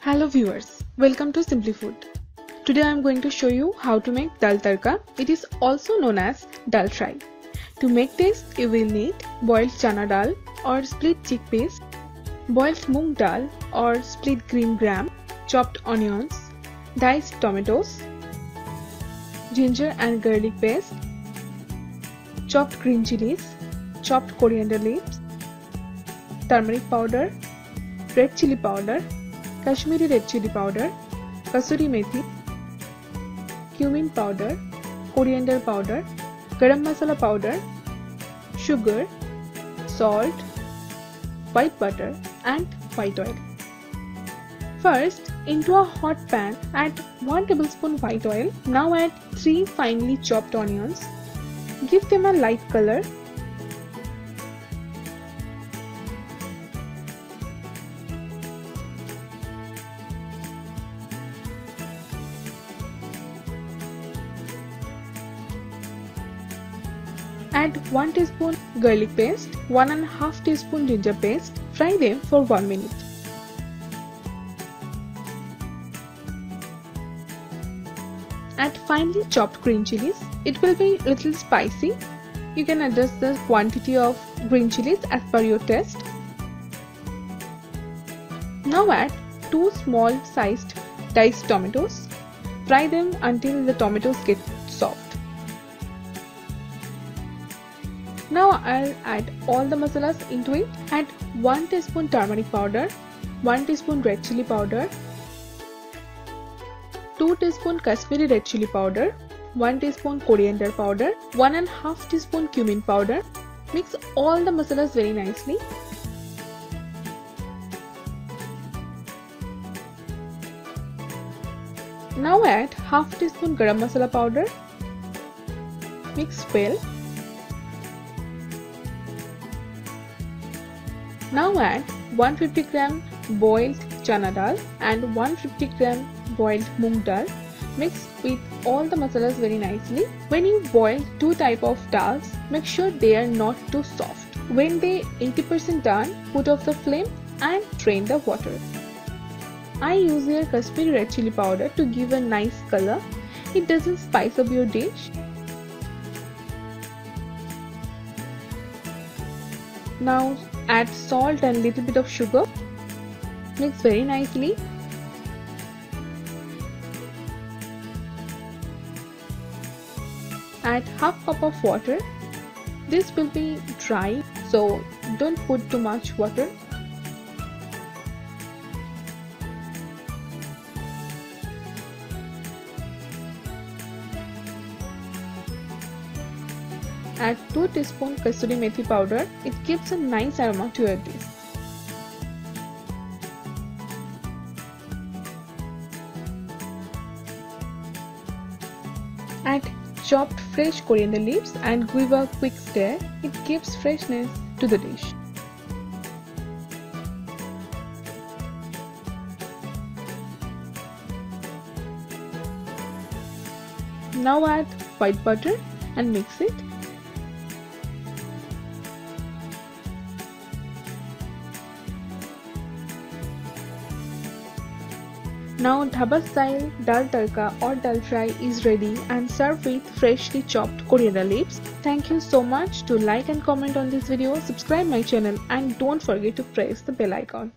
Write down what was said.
Hello viewers, welcome to Simply Food. Today I am going to show you how to make Dal Tadka. It is also known as Dal Fry. To make this, you will need boiled chana dal or split chickpeas, boiled moong dal or split green gram, chopped onions, diced tomatoes, ginger and garlic paste, chopped green chilies, chopped coriander leaves, turmeric powder, red chili powder, Kashmiri red chili powder, kasuri methi, cumin powder, coriander powder, garam masala powder, sugar, salt, white butter and white oil. First, into a hot pan add 1 tablespoon white oil. Now add 3 finely chopped onions. Give them a light color. Add 1 teaspoon garlic paste, 1.5 teaspoon ginger paste. Fry them for 1 minute. Add finely chopped green chilies. It will be little spicy. You can adjust the quantity of green chilies as per your taste. Now add 2 small sized diced tomatoes. Fry them until the tomatoes get soft. Now I'll add all the masalas into it. Add 1 teaspoon turmeric powder, 1 teaspoon red chili powder, 2 teaspoon Kashmiri red chili powder, 1 teaspoon coriander powder, 1.5 teaspoon cumin powder. Mix all the masalas very nicely. Now add half teaspoon garam masala powder. Mix well. Now add 150 gram boiled chana dal and 150 gram boiled moong dal. Mix with all the masalas very nicely. When you boil two types of dals, make sure they are not too soft. When they 80% done, put off the flame and drain the water. I use here Kashmiri red chili powder to give a nice color. It doesn't spice up your dish. Now add salt and little bit of sugar. Mix very nicely. Add half cup of water. This will be dry, so don't put too much water. Add 2 teaspoon kasuri methi powder. It gives a nice aroma to your dish. Add chopped fresh coriander leaves and give a quick stir. It gives freshness to the dish. Now add white butter and mix it. Now Dhaba style Dal Tadka or Dal Fry is ready and served with freshly chopped coriander leaves. Thank you so much. To like and comment on this video, subscribe my channel and don't forget to press the bell icon.